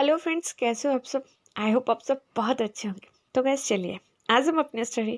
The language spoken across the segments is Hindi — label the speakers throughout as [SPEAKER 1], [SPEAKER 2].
[SPEAKER 1] हेलो फ्रेंड्स, कैसे हो आप सब। आई होप आप सब बहुत अच्छे होंगे। तो गैस चलिए, आज हम अपने स्टोरी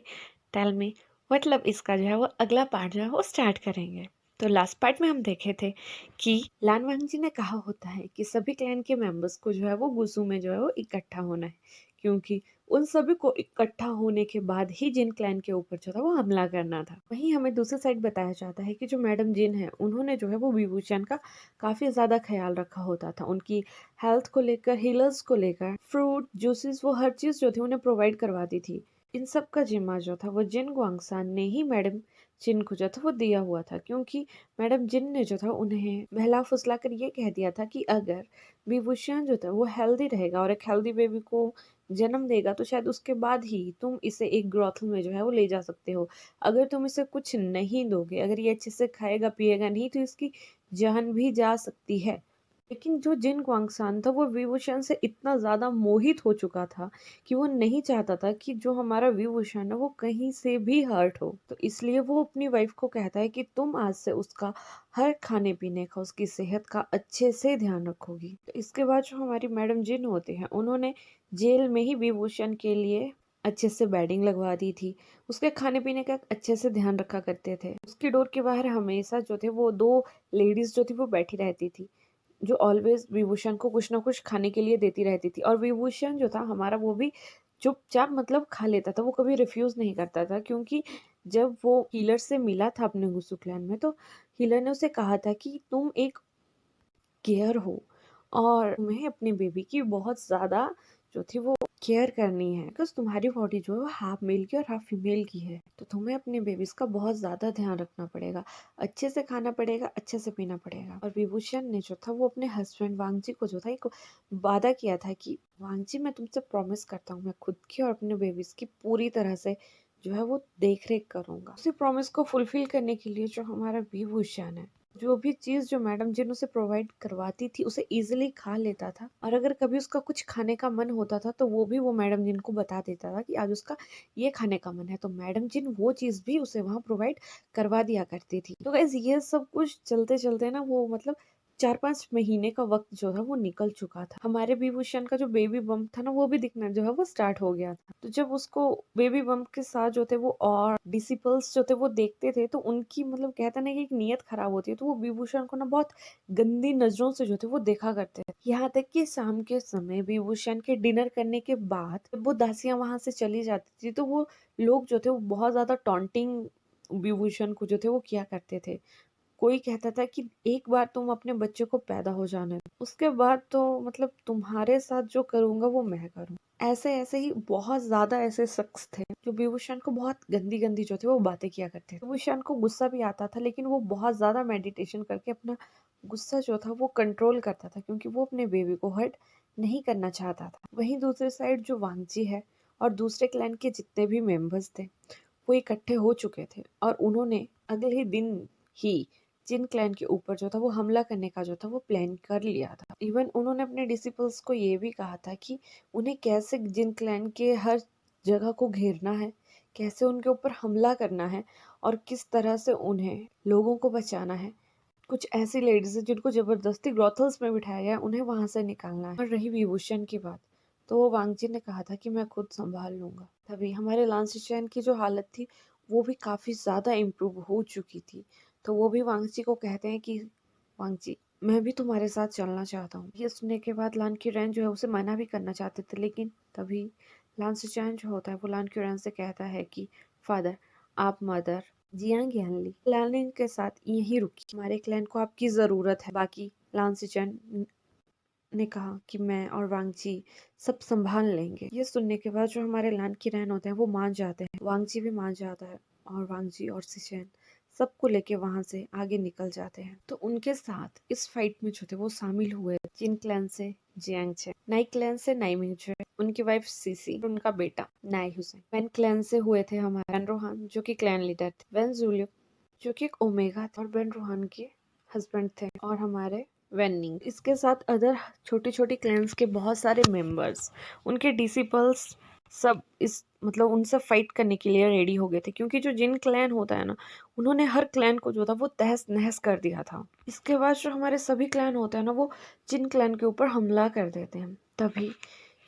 [SPEAKER 1] टेल मी मतलब इसका जो है वो अगला पार्ट जो है वो स्टार्ट करेंगे। तो लास्ट पार्ट में हम देखे थे कि लान वांग जी ने कहा होता है कि सभी क्लैन के मेंबर्स को जो है वो गुसू में जो है वो इकट्ठा होना है, क्योंकि उन सभी को इकट्ठा होने के बाद ही जिन क्लैन के ऊपर जो था वो हमला करना था। वहीं हमें दूसरी साइड बताया जाता है कि जो मैडम जिन है उन्होंने जो है वो विभूषण का काफ़ी ज़्यादा ख्याल रखा होता था। उनकी हेल्थ को लेकर, हीलर्स को लेकर, फ्रूट जूसेस, वो हर चीज़ जो थी उन्हें प्रोवाइड करवाती थी। इन सब का जिम्मा जो था वो जिन ग्वांगसान ने ही मैडम जिन को जो था वो दिया हुआ था, क्योंकि मैडम जिन ने जो था उन्हें बहला फुसला कर ये कह दिया था कि अगर विभूषण जो था वो हेल्दी रहेगा और एक हेल्दी बेबी को जन्म देगा तो शायद उसके बाद ही तुम इसे एक ब्रॉथल में जो है वो ले जा सकते हो। अगर तुम इसे कुछ नहीं दोगे, अगर ये अच्छे से खाएगा पिएगा नहीं, तो इसकी जान भी जा सकती है। लेकिन जो जिन ग्वांगसान था वो विभूषण से इतना ज़्यादा मोहित हो चुका था कि वो नहीं चाहता था कि जो हमारा विभूषण है वो कहीं से भी हर्ट हो। तो इसलिए वो अपनी वाइफ को कहता है कि तुम आज से उसका हर खाने पीने का, उसकी सेहत का अच्छे से ध्यान रखोगी। तो इसके बाद जो हमारी मैडम जिन होते हैं उन्होंने जेल में ही विभूषण के लिए अच्छे से बेडिंग लगवा दी थी। उसके खाने पीने का अच्छे से ध्यान रखा करते थे। उसकी डोर के बाहर हमेशा जो थे वो दो लेडीज जो थी वो बैठी रहती थी, जो ऑलवेज विभूषण को कुछ ना कुछ खाने के लिए देती रहती थी। और विभूषण जो था हमारा वो भी चुपचाप मतलब खा लेता था, वो कभी रिफ्यूज नहीं करता था, क्योंकि जब वो हीलर से मिला था अपने गुसु क्लैन में तो हीलर ने उसे कहा था कि तुम एक केयर हो और तुम्हें अपने बेबी की बहुत ज़्यादा जो थी वो केयर करनी है, बिकॉज तुम्हारी बॉडी जो है वो हाफ मेल की और हाफ फीमेल की है। तो तुम्हें अपने बेबीज का बहुत ज़्यादा ध्यान रखना पड़ेगा, अच्छे से खाना पड़ेगा, अच्छे से पीना पड़ेगा। और विभूषण ने जो था वो अपने हस्बैंड वांगजी को जो था एक वादा किया था कि वांगजी मैं तुमसे प्रॉमिस करता हूँ, मैं खुद की और अपने बेबीज की पूरी तरह से जो है वो देख रेख करूंगा। उसी प्रॉमिस को फुलफिल करने के लिए जो हमारा विभूषण है, जो भी चीज़ जो मैडम जिन उसे प्रोवाइड करवाती थी उसे इजीली खा लेता था। और अगर कभी उसका कुछ खाने का मन होता था तो वो भी वो मैडम जिन को बता देता था कि आज उसका ये खाने का मन है, तो मैडम जिन वो चीज़ भी उसे वहाँ प्रोवाइड करवा दिया करती थी। तो गाइस ये सब कुछ चलते चलते ना वो मतलब 4-5 महीने का वक्त जो था वो निकल चुका था। हमारे विभूषण का जो बेबी बम्प था ना वो भी दिखना जो है वो स्टार्ट हो गया था। तो जब उसको बेबी बम्प के साथ जो थे वो और डिसिपल्स जो थे वो देखते थे तो उनकी मतलब कहते ना कि एक नीयत खराब होती है, तो वो विभूषण को ना बहुत गंदी नजरों से जो थे वो देखा करते थे। यहाँ तक कि शाम के समय विभूषण के डिनर करने के बाद जब वो दासियां वहां से चली जाती थी तो वो लोग जो थे वो बहुत ज्यादा टॉन्टिंग विभूषण को जो थे वो किया करते थे। कोई कहता था कि एक बार तुम अपने बच्चे को पैदा हो जाने दो, उसके बाद तो मतलब तुम्हारे साथ जो करूंगा वो मैं करूँ। ऐसे ऐसे ही बहुत ज्यादा ऐसे शख्स थे जो विभूषण को बहुत गंदी गंदी जो थी वो बातें किया करते थे। विभूषण को गुस्सा भी आता था, लेकिन वो बहुत ज्यादा मेडिटेशन करके अपना गुस्सा जो था वो कंट्रोल करता था, क्योंकि वो अपने बेबी को हर्ट नहीं करना चाहता था। वहीं दूसरी साइड जो वांगजी है और दूसरे क्लैन के जितने भी मेंबर्स थे वो इकट्ठे हो चुके थे और उन्होंने अगले ही दिन ही जिन क्लैन के ऊपर जो था वो हमला करने का जो था वो प्लान कर लिया था। इवन उन्होंने अपने डिसिपल्स को ये भी कहा था कि उन्हें कैसे जिन क्लैन के हर जगह को घेरना है, कैसे उनके ऊपर हमला करना है और किस तरह से उन्हें लोगों को बचाना है। कुछ ऐसी लेडीज जिनको जबरदस्ती ब्रॉथल्स में बिठाया गया, उन्हें वहां से निकालना है। और रही विभूषण की बात, तो वो वांगजी ने कहा था कि मैं खुद संभाल लूंगा। तभी हमारे लांसीचैन की जो हालत थी वो भी काफी ज्यादा इम्प्रूव हो चुकी थी। तो वो भी वांगजी को कहते हैं कि वांगजी मैं भी तुम्हारे साथ चलना चाहता हूँ। ये सुनने के बाद लान की रैन जो है उसे मना भी करना चाहते थे, लेकिन तभी लांसीचैन जो होता है वो लान की रैन से कहता है कि फादर आप मदर जियांग यानली लालिन के साथ यहीं रुकी, हमारे क्लैन को आपकी जरूरत है। बाकी लांसीचैन ने कहा कि मैं और वांगजी सब संभाल लेंगे। ये सुनने के बाद जो हमारे लान की रहन होते हैं वो मान जाते हैं, वांगजी भी मान जाता है और वांगजी और सिचेन सबको लेके वहां से आगे निकल जाते हैं। तो उनके साथ इस फाइट में जो थे वो शामिल हुए जिन क्लैन से जियांग चे, नाई क्लैन से नाई मिंगचे, उनकी वाइफ सीसी, उनका बेटा नाई हुसैन। वेन क्लैन से हुए थे हमारे बेन रोहान जो कि क्लैन लीडर थे, वेन जुलियक जो कि एक ओमेगा थे और बेन रोहान के हस्बैंड थे, और हमारे वेनिंग। इसके साथ अदर छोटी छोटी क्लैन्स के बहुत सारे मेंबर्स, उनके डिसिपल्स सब इस मतलब उनसे फाइट करने के लिए रेडी हो गए थे, क्योंकि जो जिन क्लैन होता है ना उन्होंने हर क्लैन को जो था वो तहस नहस कर दिया था। इसके बाद जो हमारे सभी क्लैन होते हैं ना वो जिन क्लैन के ऊपर हमला कर देते हैं। तभी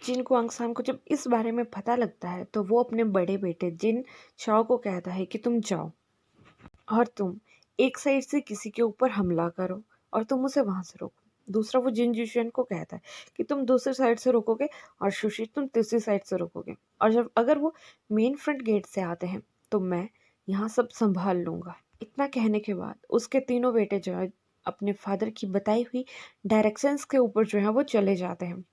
[SPEAKER 1] जिन क्वांगसान को जब इस बारे में पता लगता है तो वो अपने बड़े बेटे जिन चाओ को कहता है कि तुम जाओ और तुम एक साइड से किसी के ऊपर हमला करो और तुम उसे वहां से रोको। दूसरा वो जिन जिशन को कहता है कि तुम दूसरी साइड से रोकोगे और सुशी तुम तीसरी साइड से रोकोगे, और जब अगर वो मेन फ्रंट गेट से आते हैं तो मैं यहाँ सब संभाल लूंगा। इतना कहने के बाद उसके तीनों बेटे जो है अपने फादर की बताई हुई डायरेक्शंस के ऊपर जो है वो चले जाते हैं।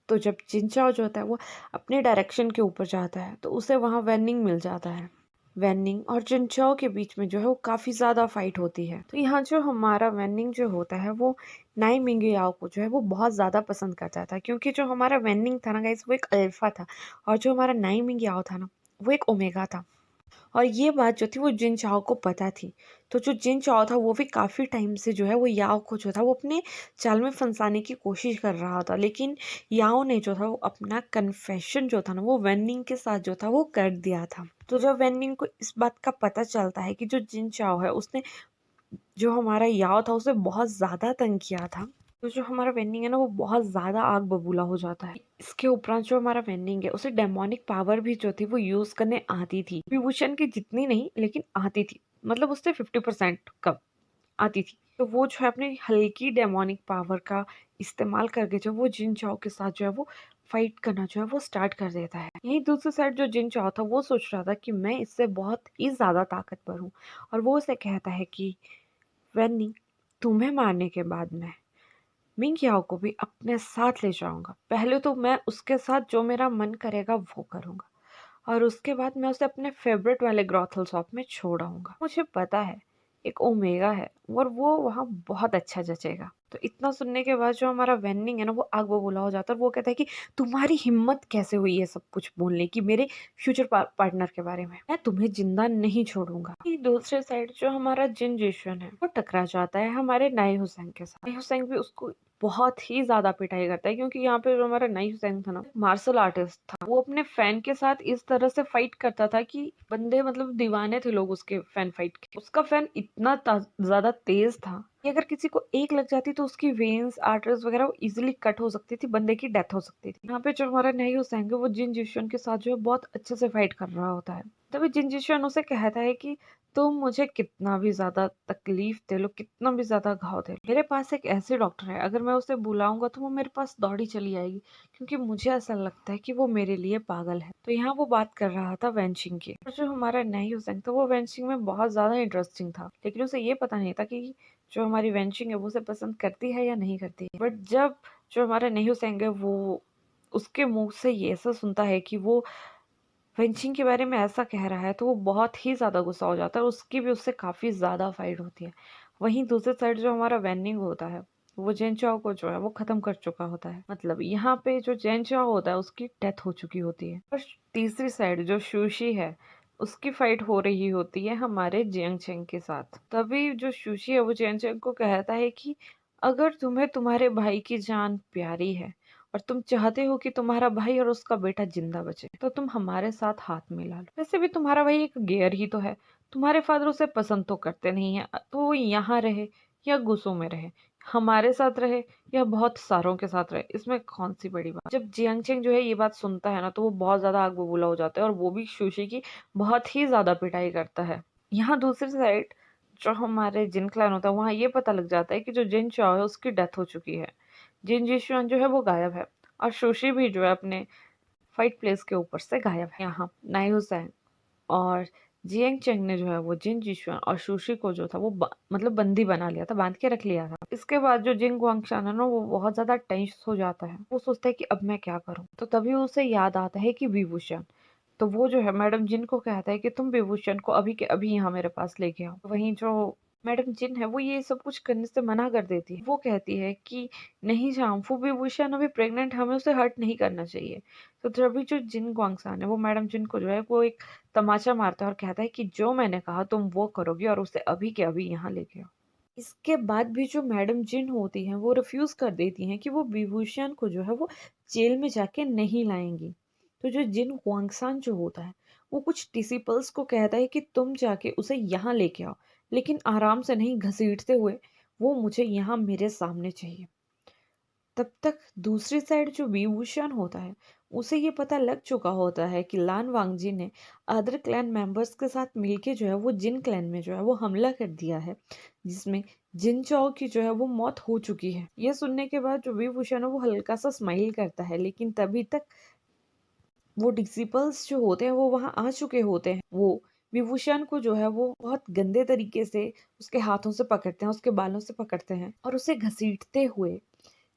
[SPEAKER 1] तो जब जिनचाओ जो होता है वो अपने डायरेक्शन के ऊपर जाता है तो उसे वहाँ वेनिंग मिल जाता है। वेनिंग और जिनचाओ के बीच में जो है वो काफ़ी ज़्यादा फाइट होती है। तो यहाँ जो हमारा वेनिंग जो होता है वो नाई मिंगयाओ को जो है वो बहुत ज़्यादा पसंद करता था, क्योंकि जो हमारा वेनिंग था ना गाइस वो एक अल्फा था और जो हमारा नाई मिंगयाओ था ना वो एक ओमेगा था। और ये बात जो थी वो जिन चाओ को पता थी। तो जो जिन चाओ था वो भी काफ़ी टाइम से जो है वो याओ को जो था वो अपने जाल में फंसाने की कोशिश कर रहा था, लेकिन याओ ने जो था वो अपना कन्फेशन जो था ना वो वेनिंग के साथ जो था वो कर दिया था। तो जब वेनिंग को इस बात का पता चलता है कि जो जिन चाओ है उसने जो हमारा याओ था उसे बहुत ज़्यादा तंग किया था, तो जो हमारा वेनिंग है ना वो बहुत ज़्यादा आग बबूला हो जाता है। इसके उपरांत जो हमारा वेनिंग है उसे डेमोनिक पावर भी जो थी वो यूज़ करने आती थी। विभूषण की जितनी नहीं लेकिन आती थी, मतलब उससे 50% कम आती थी। तो वो जो है अपनी हल्की डेमोनिक पावर का इस्तेमाल करके जो वो जिन चाओ के साथ जो है वो फाइट करना जो है वो स्टार्ट कर देता है। यहीं दूसरी साइड जो जिन चाओ था वो सोच रहा था कि मैं इससे बहुत ही ज़्यादा ताकतवर हूँ, और वो उसे कहता है कि वेन्नी, तुम्हें मारने के बाद मैं मिंग याओ को भी अपने साथ ले जाऊंगा। पहले तो मैं उसके साथ जो मेरा मन करेगा वो करूंगा, और उसके बाद मैं उसे अपने फेवरेट वाले ग्रॉथल शॉप में छोड़ आऊंगा। मुझे पता है एक ओमेगा है और वो वहाँ बहुत अच्छा जचेगा। तो इतना सुनने के बाद जो हमारा वेनिंग है ना वो आग बबूला हो जाता है, और वो कहता है कि तुम्हारी हिम्मत कैसे हुई है सब कुछ बोलने की मेरे फ्यूचर पार्टनर के बारे में, मैं तुम्हें जिंदा नहीं छोड़ूंगा। दूसरे साइड जो हमारा जिन जिशन है वो टकरा जाता है हमारे नाई हुसैन के साथ। नाई हुसैन भी उसको बहुत ही ज्यादा पिटाई करता है, क्योंकि यहाँ पे जो हमारा नाई हुसैन था ना मार्शल आर्टिस्ट था। वो अपने फैन के साथ इस तरह से फाइट करता था कि बंदे मतलब दीवाने थे लोग उसके फैन फाइट के। उसका फैन इतना ज्यादा तेज था कि अगर किसी को एक लग जाती तो उसकी वेन्स आर्टरीज वगैरह वो इजिली कट हो सकती थी, बंदे की डेथ हो सकती थी। यहाँ पे जो हमारा नाई हुसैन है वो जिन जिशन के साथ जो है बहुत अच्छे से फाइट कर रहा होता है। तभी जिन जिशन उसे कहता है कि तुम मुझे कितना भी ज्यादा तकलीफ दे लो, कितना भी ज्यादा घाव दे लो, मेरे पास एक ऐसे डॉक्टर है, अगर मैं उसे बुलाऊंगा तो वो मेरे पास दौड़ी चली आएगी, क्योंकि मुझे ऐसा लगता है कि वो मेरे लिए पागल है। तो यहाँ वो बात कर रहा था वेंशिंग की, और जो हमारा नई हुसैन था वो वेंशिंग में बहुत ज्यादा इंटरेस्टिंग था, लेकिन उसे ये पता नहीं था कि जो हमारी वेंशिंग है वो उसे पसंद करती है या नहीं करती है। बट जब जो हमारा नई हुसैन है वो उसके मुंह से ये ऐसा सुनता है कि वो फेंचिंग के बारे में ऐसा कह रहा है, तो वो बहुत ही ज़्यादा गुस्सा हो जाता है और उसकी भी उससे काफ़ी ज़्यादा फाइट होती है। वहीं दूसरी साइड जो हमारा वेनिंग होता है वो जेन चाओ को जो है वो ख़त्म कर चुका होता है। मतलब यहाँ पे जो जेन चाओ होता है उसकी डेथ हो चुकी होती है, और तीसरी साइड जो शूशी है उसकी फाइट हो रही होती है हमारे जियांग चेंग के साथ। तभी जो शूशी है वो जियांग चेंग को कहता है कि अगर तुम्हें तुम्हारे भाई की जान प्यारी है और तुम चाहते हो कि तुम्हारा भाई और उसका बेटा जिंदा बचे, तो तुम हमारे साथ हाथ मिला लो। वैसे भी तुम्हारा भाई एक गेयर ही तो है, तुम्हारे फादर उसे पसंद तो करते नहीं है, तो वो यहाँ रहे या गुस्सों में रहे, हमारे साथ रहे या बहुत सारों के साथ रहे, इसमें कौन सी बड़ी बात। जब जियांग चेंग जो है ये बात सुनता है ना तो वो बहुत ज्यादा आग बबूला हो जाता है, और वो भी सुशी की बहुत ही ज्यादा पिटाई करता है। यहाँ दूसरी साइड जो हमारे जिन क्लैन होता है वहाँ ये पता लग जाता है कि जो जिन चाओ है उसकी डेथ हो चुकी है, जिन जिशुआन जो है वो गायब है, और सुशी भी जो है अपने फाइट प्लेस के ऊपर से गायब है। यहाँ नाई हुसैन और जियांग चेंग ने जो है वो जिन जिशुआन और सुशी को जो था वो मतलब बंदी बना लिया था, बांध के रख लिया था। इसके बाद जो जिन गुआंगशान है ना वो बहुत ज्यादा टेंस हो जाता है, वो सोचता है कि अब मैं क्या करूं। तो तभी उसे याद आता है कि विभूषण, तो वो जो है मैडम जिन को कहता है कि तुम विभूषण को अभी के अभी यहाँ मेरे पास लेके आओ। वहीं जो मैडम जिन है वो ये सब कुछ करने से मना कर देती है। वो कहती है कि नहीं झांफू, विभूषण अभी प्रेग्नेंट, हमें उसे हर्ट नहीं करना चाहिए। तो तभी जो जिन गुआंगसान है वो मैडम जिन को जो है वो एक तमाचा मारता है और कहता है कि जो मैंने कहा तुम वो करोगी और उसे अभी के अभी यहाँ लेके आओ। इसके बाद भी जो मैडम जिन होती हैं वो रिफ्यूज कर देती हैं कि वो विभूषण को जो है वो जेल में जाके नहीं लाएंगी। तो जो जिन हुआंगसान जो होता है वो कुछ डिसिपल्स को कहता है कि तुम जाके उसे यहाँ लेके आओ, लेकिन आराम से नहीं, घसीटते हुए, वो मुझे यहाँ मेरे सामने चाहिए। तब तक दूसरी साइड जो विभूषण होता है उसे ये पता लग चुका होता है कि लान वांगजी ने अदर क्लैन मेंबर्स के साथ मिलके जो है वो जिन क्लैन में जो है वो हमला कर दिया है, जिसमें जिन चौ की जो है वो मौत हो चुकी है। यह सुनने के बाद जो विभूषण है वो हल्का सा स्माइल करता है, लेकिन तभी तक वो डिसिपल्स जो होते हैं वो वहां आ चुके होते हैं। वो विभूषण को जो है वो बहुत गंदे तरीके से उसके हाथों से पकड़ते हैं, उसके बालों से पकड़ते हैं और उसे घसीटते हुए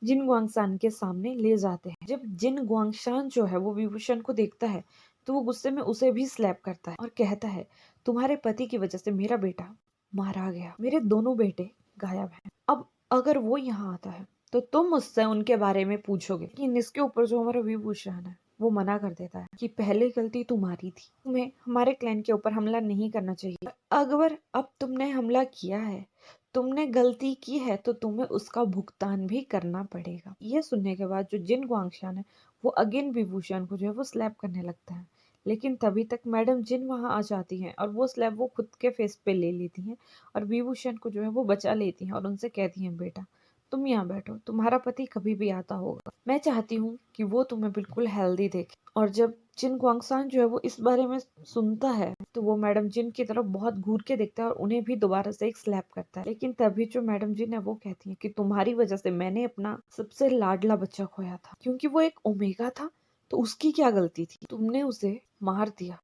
[SPEAKER 1] जिन गुआंगशान के सामने ले जाते हैं। जब जिन गुआंगशान जो है वो विभूषण को देखता है तो वो गुस्से में उसे भी स्लैप करता है और कहता है, तुम्हारे पति की वजह से मेरा बेटा मारा गया, मेरे दोनों बेटे गायब हैं। अब अगर वो यहाँ आता है तो तुम मुझसे उनके बारे में पूछोगे। कि इसके ऊपर जो हमारा विभूषण है वो मना कर देता है कि पहले गलती तुम्हारी थी, तुम्हें हमारे क्लैन के ऊपर हमला नहीं करना चाहिए। अगर अब तुमने हमला किया है, तुमने गलती की है, तो तुम्हें उसका भुगतान भी करना पड़ेगा। ये सुनने के बाद जो जिन गुआंगशान है वो अगेन विभूषण को जो है वो स्लैप करने लगता है, लेकिन तभी तक मैडम जिन वहां आ जाती हैं और वो स्लैप वो खुद के फेस पे ले लेती हैं और विभूषण को जो है वो बचा लेती हैं और उनसे कहती हैं, बेटा तुम यहाँ बैठो, तुम्हारा पति कभी भी आता होगा, मैं चाहती हूँ कि वो तुम्हें बिल्कुल हेल्दी देखे। और जब जिन गुआंगशान जो है वो इस बारे में सुनता है तो वो मैडम जिन की तरफ बहुत घूर के देखता है और उन्हें भी दोबारा से एक स्लैप करता है। लेकिन तभी जो मैडम जिन है वो कहती है कि तुम्हारी वजह से मैंने अपना सबसे लाडला बच्चा खोया था, क्योंकि वो एक ओमेगा था तो उसकी क्या गलती थी, तुमने उसे मार दिया।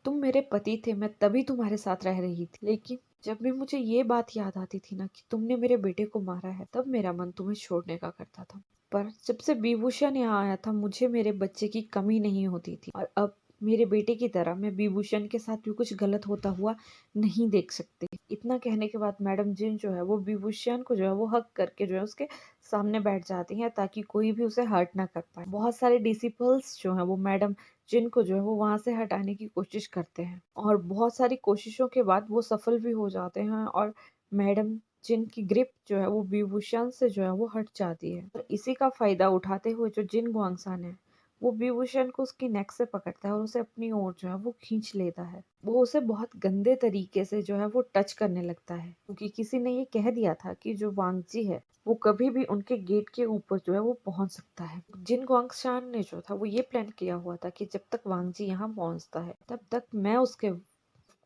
[SPEAKER 1] तुम मेरे पति थे, मैं तभी तुम्हारे साथ रह रही थी, लेकिन जब भी मुझे ये बात याद आती थी ना कि तुमने मेरे बेटे को मारा है, तब मेरा मन तुम्हें छोड़ने का करता था। पर जब से विभूषण यहाँ आया था मुझे मेरे बच्चे की कमी नहीं होती थी, और अब मेरे बेटे की तरह मैं विभूषण के साथ भी कुछ गलत होता हुआ नहीं देख सकती। इतना कहने के बाद मैडम जिन जो है वो विभूषण को जो है वो हक करके जो है उसके सामने बैठ जाती हैं ताकि कोई भी उसे हर्ट ना कर पाए। बहुत सारे डिसिपल्स जो है वो मैडम जिनको जो है वो वहां से हटाने की कोशिश करते हैं और बहुत सारी कोशिशों के बाद वो सफल भी हो जाते हैं और मैडम जिनकी ग्रिप जो है वो विभूषण से जो है वो हट जाती है। और इसी का फायदा उठाते हुए जो जिन गुआंगशान है वो विभूषण को उसकी नेक से पकड़ता है और उसे अपनी ओर जो है वो खींच लेता है। वो उसे बहुत गंदे तरीके से जो है वो टच करने लगता है, क्योंकि किसी ने ये कह दिया था कि जो वांगजी है वो कभी भी उनके गेट के ऊपर जो है वो पहुंच सकता है। जिन गुआंगशान ने जो था वो ये प्लान किया हुआ था कि जब तक वांगजी यहाँ पहुंचता है तब तक मैं उसके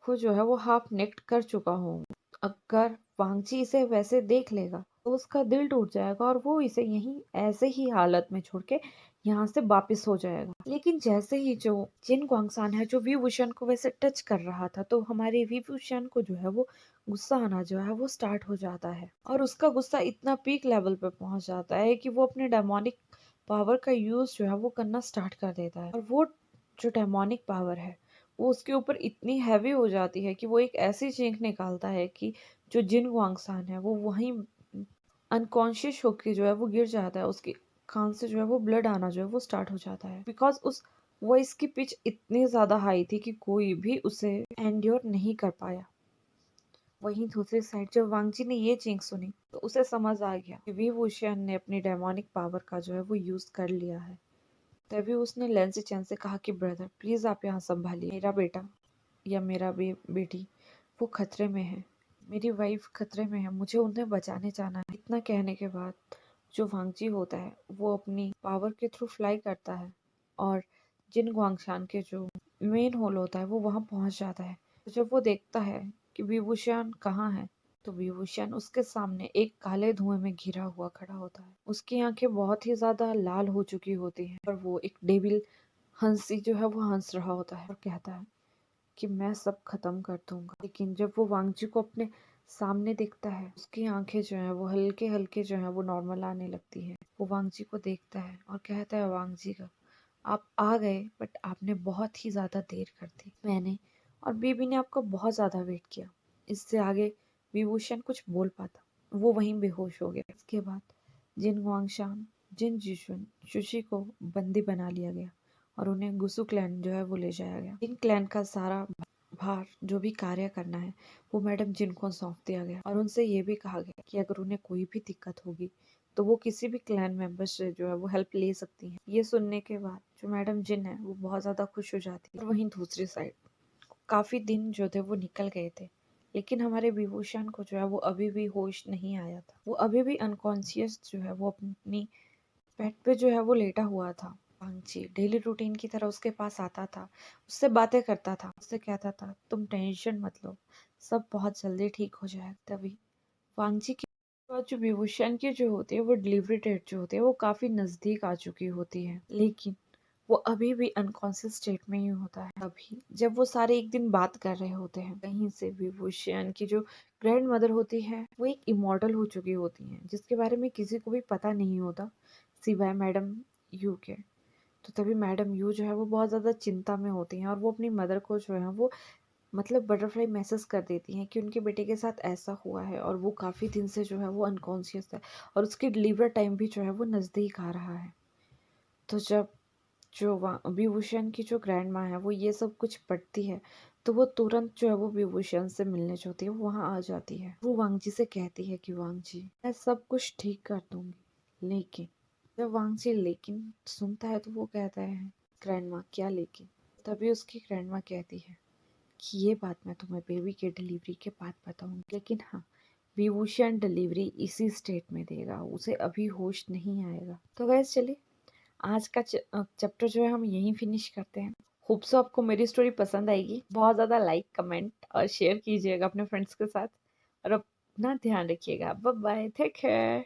[SPEAKER 1] को जो है वो हाफ नेक्ट कर चुका हूँ। अगर वांगजी इसे वैसे देख लेगा तो उसका दिल टूट जाएगा और वो इसे यहीं ऐसे ही हालत में छोड़ के यहाँ से वापिस हो जाएगा। लेकिन जैसे ही जो जिन गुआंगशान है जो विभूषण को वैसे टच कर रहा था तो हमारे विभूषण को जो है वो गुस्सा आना जो है वो स्टार्ट हो जाता है और उसका गुस्सा इतना पीक लेवल पे पहुंच जाता है कि वो अपने डेमोनिक पावर का यूज जो है वो करना स्टार्ट कर देता है। और वो जो डेमोनिक पावर है वो उसके ऊपर इतनी हैवी हो जाती है कि वो एक ऐसी चीख निकालता है कि जो जिन गुआंगशान है वो वहीं अनकॉन्शियस होके जो है वो गिर जाता है। उसके कान से जो है वो ब्लड आना जो है वो स्टार्ट हो जाता है, बिकॉज उस वॉइस की पिच इतनी ज्यादा हाई थी कि कोई भी उसे एंड्योर नहीं कर पाया। वहीं दूसरी साइड जब वांगजी ने ये चीख सुनी तो उसे समझ आ गया कि विभूषण ने अपनी डेमोनिक पावर का जो है वो यूज कर लिया है। तभी उसने लेंसी चैन से कहा कि ब्रदर प्लीज आप यहाँ संभालिए, मेरा बेटा या मेरा बेटी वो खतरे में है, मेरी वाइफ खतरे में है, मुझे उन्हें बचाने जाना है। इतना कहने के बाद जो वांगजी होता है वो अपनी पावर के थ्रू फ्लाई करता है और जिन गुआंगशान के जो मेन होल होता है वो वहां पहुंच जाता है। तो जब वो देखता है कि विभूषण कहाँ है तो विभूषण उसके सामने एक काले धुएं में घिरा हुआ खड़ा होता है। उसकी आंखें बहुत ही ज्यादा लाल हो चुकी होती हैं और वो एक डेविल हंसी जो है वो हंस रहा होता है और कहता है कि मैं सब खत्म कर दूंगा। लेकिन जब वो वांगजी को अपने सामने देखता है उसकी आंखें जो है वो हल्के हल्के जो है वो नॉर्मल आने लगती है। वो वांगजी को देखता है और कहता है, वांगजी का आप आ गए बट आपने बहुत ही ज्यादा देर कर दी। मैंने और बीबी ने आपका बहुत ज्यादा वेट किया। इससे आगे विभूषण कुछ बोल पाता वो वहीं बेहोश हो गया। इसके बाद जिन गुआंगशान जिन जिशुन शुशी को बंदी बना लिया गया और उन्हें गुसु क्लैन जो है वो ले जाया गया। इन क्लैन का सारा भार जो भी कार्य करना है वो मैडम जिन को सौंप दिया गया और उनसे ये भी कहा गया कि अगर उन्हें कोई भी दिक्कत होगी तो वो किसी भी क्लैन मेंबर से जो है वो हेल्प ले सकती हैं। ये सुनने के बाद जो मैडम जिन है वो बहुत ज्यादा खुश हो जाती है। और वहीं दूसरी साइड काफी दिन जो थे वो निकल गए थे, लेकिन हमारे विभूषण को जो है वो अभी भी होश नहीं आया था। वो अभी भी अनकॉन्शियस जो है वो अपनी बेड पे जो है वो लेटा हुआ था। वांगची डेली रूटीन की तरह उसके पास आता था, उससे बातें करता था, उससे कहता था तुम टेंशन मत लो, सब बहुत जल्दी ठीक हो जाएगा। तभी वांगची की जो विभूषण की जो होती है वो डिलीवरी डेट जो होती है वो काफी नजदीक आ चुकी होती है, लेकिन वो अभी भी अनकॉन्शियस स्टेट में ही होता है। अभी जब वो सारे एक दिन बात कर रहे होते हैं, कहीं से विभूषण की जो ग्रैंड मदर होती है वो एक इमॉर्टल हो चुकी होती हैं, जिसके बारे में किसी को भी पता नहीं होता सिवाय मैडम यू के। तो तभी मैडम यू जो है वो बहुत ज़्यादा चिंता में होती हैं और वो अपनी मदर को जो है वो मतलब बटरफ्लाई मैसेज कर देती हैं कि उनके बेटे के साथ ऐसा हुआ है और वो काफ़ी दिन से जो है वो अनकॉन्शियस है और उसकी डिलीवर टाइम भी जो है वो नज़दीक आ रहा है। तो जब जो विभूषण की जो ग्रैंड माँ है वो ये सब कुछ पढ़ती है, तो वो तुरंत जो है वो विभूषण से मिलने जो होती है वो वहाँ आ जाती है। वो वांगजी से कहती है कि वांगजी मैं सब कुछ ठीक कर दूंगी, लेकिन जब वांगजी लेकिन सुनता है तो वो कहता है ग्रैंड माँ क्या लेकिन। तभी उसकी ग्रैंड माँ कहती है कि ये बात मैं तुम्हें बेबी के डिलीवरी के बाद बताऊंगी, लेकिन हाँ विभूषण डिलीवरी इसी स्टेट में देगा, उसे अभी होश नहीं आएगा। तो गैस चलिए आज का चैप्टर जो है हम यहीं फिनिश करते हैं। होप सो आपको मेरी स्टोरी पसंद आएगी। बहुत ज़्यादा लाइक कमेंट और शेयर कीजिएगा अपने फ्रेंड्स के साथ और अपना ध्यान रखिएगा। Bye bye, take care.